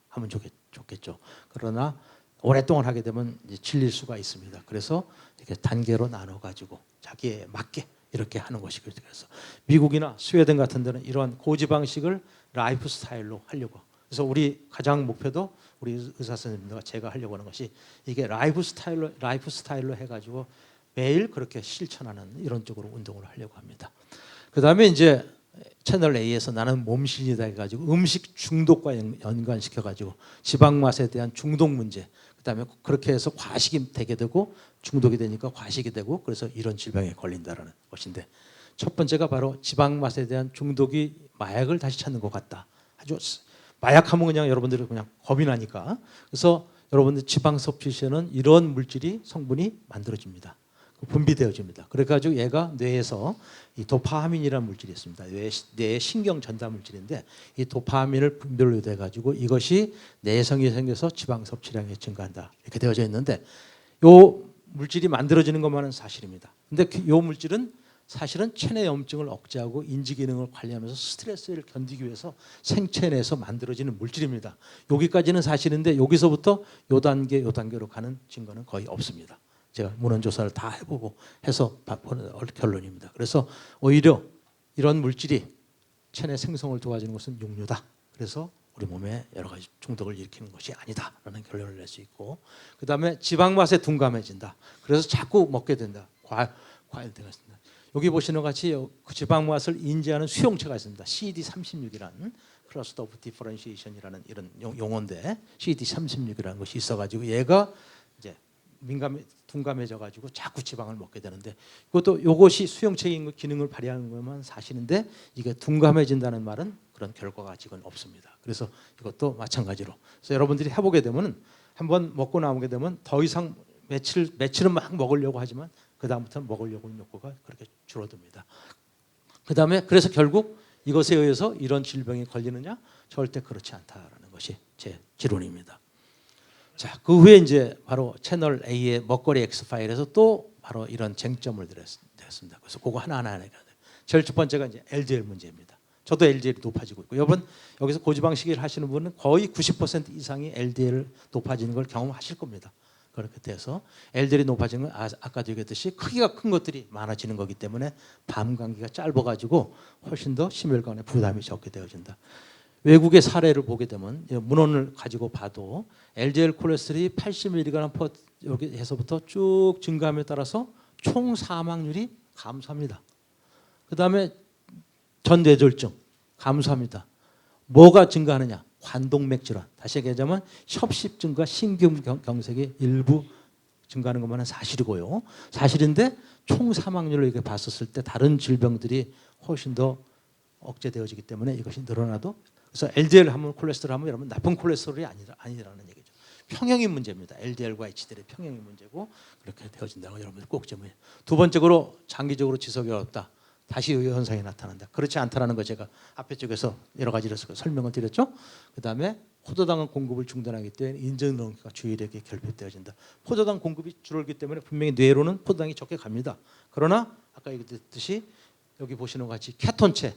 하면 좋겠죠. 그러나 오랫동안 하게 되면 이제 질릴 수가 있습니다. 그래서 이렇게 단계로 나눠 가지고 자기에 맞게 이렇게 하는 것이 그래서 미국이나 스웨덴 같은 데는 이러한 고지방식을 라이프 스타일로 하려고. 그래서 우리 가장 목표도 우리 의사 선생님들과 제가 하려고 하는 것이 이게 라이프 스타일로 해가지고 매일 그렇게 실천하는 이런 쪽으로 운동을 하려고 합니다. 그 다음에 이제 채널 A에서 나는 몸신이다 해가지고 음식 중독과 연관시켜가지고 지방 맛에 대한 중독 문제, 그다음에 그렇게 해서 과식이 되게 되고 중독이 되니까 과식이 되고 그래서 이런 질병에 걸린다라는 것인데, 첫 번째가 바로 지방 맛에 대한 중독이 마약을 다시 찾는 것 같다. 아주 마약하면 그냥 여러분들이 그냥 겁이 나니까. 그래서 여러분들 지방 섭취 시에는 이런 물질이 성분이 만들어집니다. 분비되어집니다. 그래가지고 얘가 뇌에서 이 도파민이라는 물질이 있습니다. 뇌의 신경 전달 물질인데 이 도파민을 분비로 돼가지고 이것이 내성이 생겨서 지방 섭취량이 증가한다 이렇게 되어져 있는데, 요 물질이 만들어지는 것만은 사실입니다. 근데 요 물질은 사실은 체내 염증을 억제하고 인지 기능을 관리하면서 스트레스를 견디기 위해서 생체 내에서 만들어지는 물질입니다. 여기까지는 사실인데 여기서부터 요 단계로 가는 증거는 거의 없습니다. 제가 문헌 조사를 다 해보고 해서 보는 결론입니다. 그래서 오히려 이런 물질이 체내 생성을 도와주는 것은 육류다. 그래서 우리 몸에 여러 가지 중독을 일으키는 것이 아니다라는 결론을 낼 수 있고, 그 다음에 지방 맛에 둔감해진다. 그래서 자꾸 먹게 된다. 과일되가 있습니다. 여기 보시는 것 같이 그 지방 맛을 인지하는 수용체가 있습니다. CD36이라는 Cluster of Differentiation이라는 이런 용어인데 CD36이라는 것이 있어가지고 얘가 이제 둔감해져가지고 자꾸 지방을 먹게 되는데, 이것도 이것이 수용체의 기능을 발휘하는 것만 사실인데 이게 둔감해진다는 말은 그런 결과가 지금 없습니다. 그래서 이것도 마찬가지로. 그래서 여러분들이 해보게 되면은 한번 먹고 나오게 되면 더 이상 며칠은 막 먹으려고 하지만 그 다음부터는 먹으려고 하는 욕구가 그렇게 줄어듭니다. 그 다음에 그래서 결국 이것에 의해서 이런 질병에 걸리느냐? 절대 그렇지 않다라는 것이 제 지론입니다. 자, 그 후에 이제 바로 채널 A의 먹거리 X 파일에서 또 바로 이런 쟁점을 드렸습니다. 그래서 그거 하나하나 해야 돼요. 제일 첫 번째가 이제 LDL 문제입니다. 저도 LDL이 높아지고 있고, 여러분 여기서 고지방식을 하시는 분은 거의 90% 이상이 LDL 높아지는 걸 경험하실 겁니다. 그렇게 돼서 LDL이 높아지는 건 아까도 얘기했듯이 크기가 큰 것들이 많아지는 거기 때문에 밤감기가 짧아가지고 훨씬 더 심혈관에 부담이 적게 되어진다. 외국의 사례를 보게 되면 문헌을 가지고 봐도 LDL 콜레스테롤이 80mg 여기 해서부터 쭉 증가함에 따라서 총 사망률이 감소합니다. 그 다음에 전뇌졸중 감소합니다. 뭐가 증가하느냐? 관동맥 질환. 다시 얘기하자면 협심증과 심근경색이 일부 증가하는 것만은 사실이고요. 사실인데 총 사망률을 이렇게 봤었을 때 다른 질병들이 훨씬 더 억제되어지기 때문에 이것이 늘어나도, 그래서 LDL 하면 콜레스테롤 하면 여러분 나쁜 콜레스테롤이 아니라는 얘기죠. 평형이 문제입니다. LDL과 HDL의 평형이 문제고 그렇게 되어진다고 여러분들 꼭 좀. 두 번째로 장기적으로 지속이 어렵다. 다시 이 현상이 나타난다. 그렇지 않다라는 거 제가 앞에 쪽에서 여러 가지로 설명을 드렸죠. 그 다음에 포도당은 공급을 중단하기 때문에 인전응고가 주일에게 결핍되어진다. 포도당 공급이 줄어들기 때문에 분명히 뇌로는 포도당이 적게 갑니다. 그러나 아까 얘기했듯이 여기 보시는 것 같이 케톤체,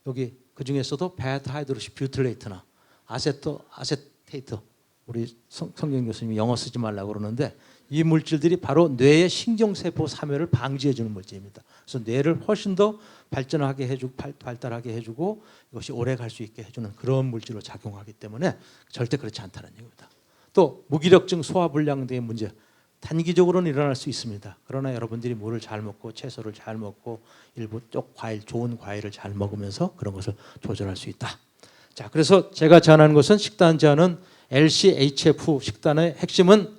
여기 그 중에서도 베타 하이드로시 뷰틸레이트나 아세테이트, 우리 성경 교수님이 영어 쓰지 말라고 그러는데 이 물질들이 바로 뇌의 신경세포 사멸을 방지해 주는 물질입니다. 그래서 뇌를 훨씬 더 발전하게 해주고 발달하게 해주고 이것이 오래 갈 수 있게 해주는 그런 물질로 작용하기 때문에 절대 그렇지 않다는 얘기입니다. 또 무기력증, 소화불량 등의 문제 단기적으로는 일어날 수 있습니다. 그러나 여러분들이 물을 잘 먹고 채소를 잘 먹고 일부 쪽 과일, 좋은 과일을 잘 먹으면서 그런 것을 조절할 수 있다. 자, 그래서 제가 제안하는 것은 식단 제한은 LCHF 식단의 핵심은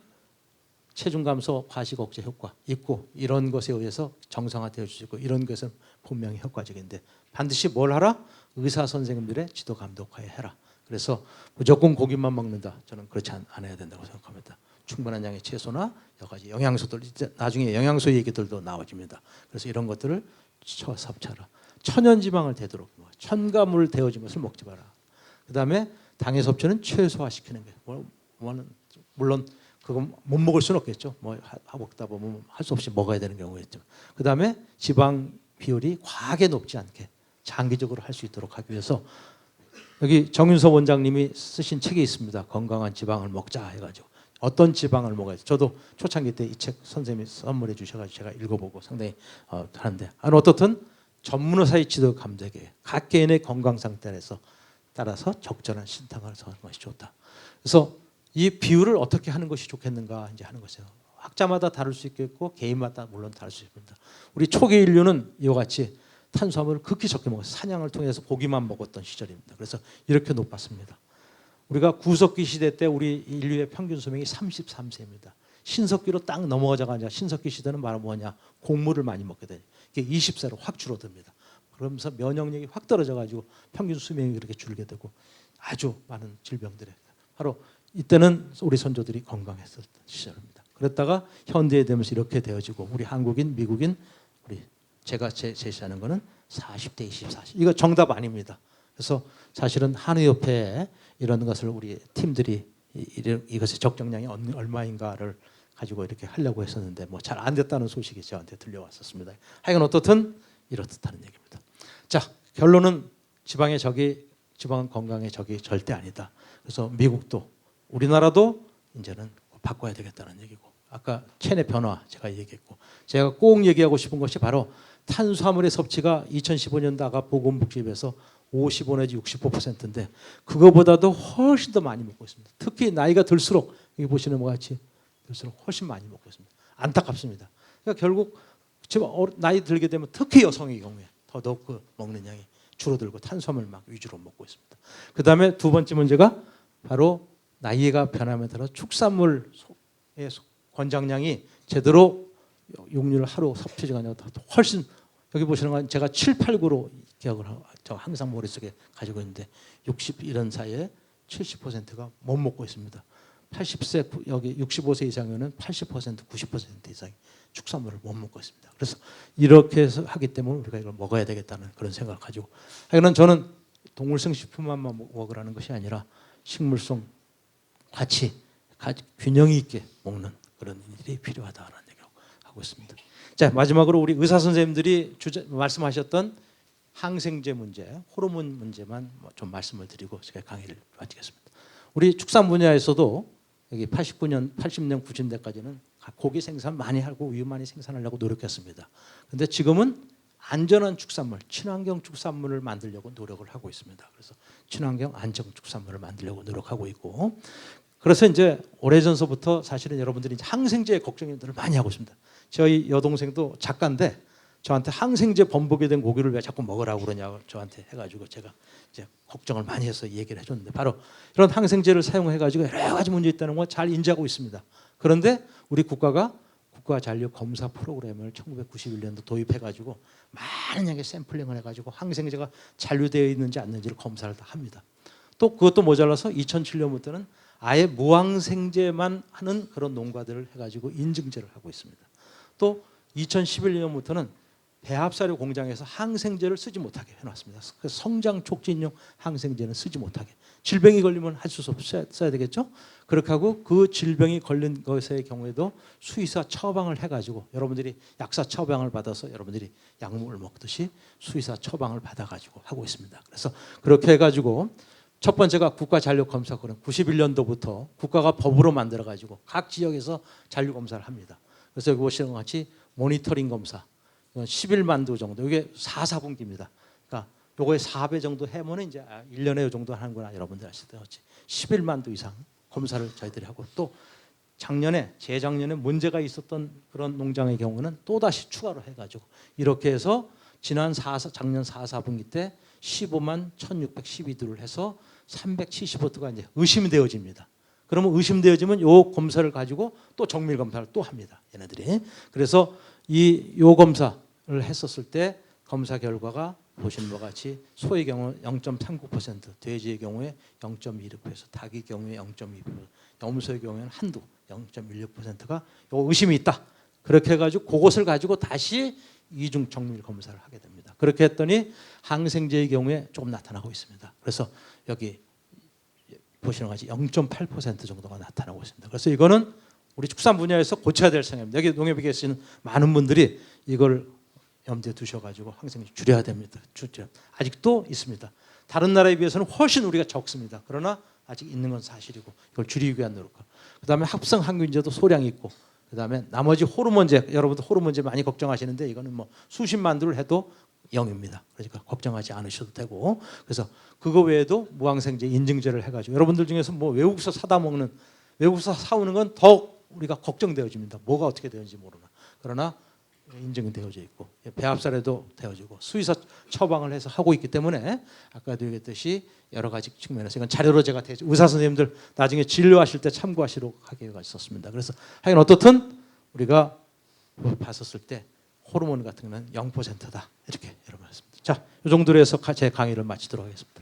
체중 감소, 과식 억제 효과 있고 이런 것에 의해서 정상화되어 주시고 이런 것은 분명히 효과적인데 반드시 뭘 하라? 의사 선생님들의 지도 감독하에 해라. 그래서 무조건 고기만 먹는다. 저는 그렇지 않아야 된다고 생각합니다. 충분한 양의 채소나 여러 가지 영양소들, 나중에 영양소 얘기들도 나와집니다. 그래서 이런 것들을 섭취하라. 천연 지방을 되도록 첨가물 데워진 것을 먹지 마라. 그 다음에 당의 섭취는 최소화시키는 게 물론 그건 못 먹을 수는 없겠죠. 뭐 먹다 보면 할 수 없이 먹어야 되는 경우가 있죠. 그 다음에 지방 비율이 과하게 높지 않게 장기적으로 할 수 있도록 하기 위해서 여기 정윤서 원장님이 쓰신 책이 있습니다. 건강한 지방을 먹자 해가지고 어떤 지방을 먹어야 돼. 저도 초창기 때 이 책 선생님이 선물해 주셔가지고 제가 읽어보고 상당히 하는데 어떻든 전문의사의 지도 감독에 각 개인의 건강 상태에서 따라서 적절한 신탁을 하는 것이 좋다. 그래서 이 비율을 어떻게 하는 것이 좋겠는가 이제 하는 것이에요. 학자마다 다를 수 있겠고 개인마다 물론 다를 수 있습니다. 우리 초기 인류는 이와 같이 탄수화물을 극히 적게 먹었어요. 사냥을 통해서 고기만 먹었던 시절입니다. 그래서 이렇게 높았습니다. 우리가 구석기 시대 때 우리 인류의 평균 수명이 33세입니다. 신석기로 딱 넘어가자마자 신석기 시대는 바로 뭐냐? 곡물을 많이 먹게 되니 이게 20세로 확 줄어듭니다. 그러면서 면역력이 확 떨어져가지고 평균 수명이 그렇게 줄게 되고 아주 많은 질병들에 바로 이때는 우리 선조들이 건강했었던 시절입니다. 그랬다가 현대에 되면서 이렇게 되어지고 우리 한국인, 미국인, 우리 제가 제시하는 거는 40대 20, 40. 이거 정답 아닙니다. 그래서 사실은 한의협회에 이런 것을 우리 팀들이 이것의 적정량이 얼마인가를 가지고 이렇게 하려고 했었는데 뭐 잘 안 됐다는 소식이 저한테 들려왔었습니다. 하여간 어떻든 이렇다는 얘기입니다. 자, 결론은 지방의 적이 지방 건강의 적이 절대 아니다. 그래서 미국도 우리나라도 이제는 바꿔야 되겠다는 얘기고 아까 체내 변화 제가 얘기했고 제가 꼭 얘기하고 싶은 것이 바로 탄수화물의 섭취가 2015년도 아까 보건복지부에서 55 내지 65%인데 그거보다도 훨씬 더 많이 먹고 있습니다. 특히 나이가 들수록 여기 보시는 것 같이 들수록 훨씬 많이 먹고 있습니다. 안타깝습니다. 그러니까 결국 나이 들게 되면 특히 여성의 경우에 더더욱 그 먹는 양이 줄어들고 탄수화물 막 위주로 먹고 있습니다. 그 다음에 두 번째 문제가 바로 나이가 변함에 따라 축산물의 권장량이 제대로 육류를 하루 섭취가 아니라 훨씬 여기 보시는 건 제가 7, 8, 9로 기억을 하고 저 항상 머릿속에 가지고 있는데 60 이런 사이에 70%가 못 먹고 있습니다. 80세 여기 65세 이상이면 80% 90% 이상이 축산물을 못 먹고 있습니다. 그래서 이렇게 해서 하기 때문에 우리가 이걸 먹어야 되겠다는 그런 생각을 가지고 하여간 저는 동물성 식품만 먹으라는 것이 아니라 식물성 같이 균형 있게 먹는 그런 일이 필요하다는 얘기를 하고 있습니다. 자, 마지막으로 우리 의사 선생님들이 말씀하셨던 항생제 문제, 호르몬 문제만 좀 말씀을 드리고 제가 강의를 마치겠습니다. 우리 축산 분야에서도 여기 80년, 90년대까지는 고기 생산 많이 하고 우유 많이 생산하려고 노력했습니다. 그런데 지금은 안전한 축산물, 친환경 축산물을 만들려고 노력을 하고 있습니다. 그래서 친환경 안전 축산물을 만들려고 노력하고 있고, 그래서 이제 오래전서부터 사실은 여러분들이 이제 항생제 걱정들을 많이 하고 있습니다. 저희 여동생도 작가인데 저한테 항생제 범벅이 된 고기를 왜 자꾸 먹으라고 그러냐고 저한테 해가지고 제가 이제 걱정을 많이 해서 얘기를 해줬는데 바로 이런 항생제를 사용해가지고 여러 가지 문제 있다는 걸 잘 인지하고 있습니다. 그런데 우리 국가가 국가잔류 검사 프로그램을 1991년도 도입해가지고 많은 양의 샘플링을 해가지고 항생제가 잔류되어 있는지 않는지를 검사를 다 합니다. 또 그것도 모자라서 2007년부터는 아예 무항생제만 하는 그런 농가들을 해가지고 인증제를 하고 있습니다. 또 2011년부터는 배합사료 공장에서 항생제를 쓰지 못하게 해놨습니다. 그래서 성장 촉진용 항생제는 쓰지 못하게. 질병이 걸리면 할 수 없이 써야 되겠죠. 그렇게 하고 그 질병이 걸린 것의 경우에도 수의사 처방을 해가지고 여러분들이 약사 처방을 받아서 여러분들이 약물을 먹듯이 수의사 처방을 받아가지고 하고 있습니다. 그래서 그렇게 해가지고 첫 번째가 국가잔류검사구는 91년도부터 국가가 법으로 만들어가지고 각 지역에서 잔류검사를 합니다. 그래서 여기 보시는 것 같이 모니터링 검사 11만 도 정도, 이게 4, 4분기입니다. 그러니까 요거의 4배 정도 해면 이제 1년에 요 정도 하는구나 여러분들 아시다시피 11만 도 이상 검사를 저희들이 하고 또 작년에 재작년에 문제가 있었던 그런 농장의 경우는 또 다시 추가로 해가지고 이렇게 해서 작년 4, 4분기 때 15만 1,612도를 해서 375도가 이제 의심되어집니다. 그러면 의심되어지면 요 검사를 가지고 또 정밀 검사를 또 합니다. 얘네들이. 그래서 요 검사를 했었을 때 검사 결과가 보시는 바와 같이 소의 경우 0.39%, 돼지의 경우에 0.26%, 닭의 경우에 0.2%, 염소의 경우에는 한두 0.16%가 요 의심이 있다. 그렇게 해가지고 그것을 가지고 다시 이중 정밀 검사를 하게 됩니다. 그렇게 했더니 항생제의 경우에 조금 나타나고 있습니다. 그래서 여기 보시는 것 같이 0.8% 정도가 나타나고 있습니다. 그래서 이거는 우리 축산 분야에서 고쳐야 될 생각입니다. 여기 농협에 계시는 많은 분들이 이걸 염두에 두셔가지고 항생제 줄여야 됩니다. 아직도 있습니다. 다른 나라에 비해서는 훨씬 우리가 적습니다. 그러나 아직 있는 건 사실이고 이걸 줄이기 위한 노력. 그다음에 합성 항균제도 소량 있고 그다음에 나머지 호르몬제 여러분들 호르몬제 많이 걱정하시는데 이거는 뭐 수십만 두를 해도 0입니다. 그러니까 걱정하지 않으셔도 되고 그래서 그거 외에도 무항생제 인증제를 해가지고 여러분들 중에서 뭐 외국에서 사다 먹는 외국에서 사오는 건 더 우리가 걱정되어집니다. 뭐가 어떻게 되는지 모르나. 그러나 인증이 되어져 있고 배합살에도 되어지고 수의사 처방을 해서 하고 있기 때문에 아까도 얘기했듯이 여러 가지 측면에서 이건 자료로 제가 의사 선생님들 나중에 진료하실 때 참고하시도록 하기가 있었습니다. 그래서 하여간 어떻든 우리가 봤었을 때 호르몬 같은 거는 0%다 이렇게 여러분 말씀드립니다. 자, 이 정도로 해서 제 강의를 마치도록 하겠습니다.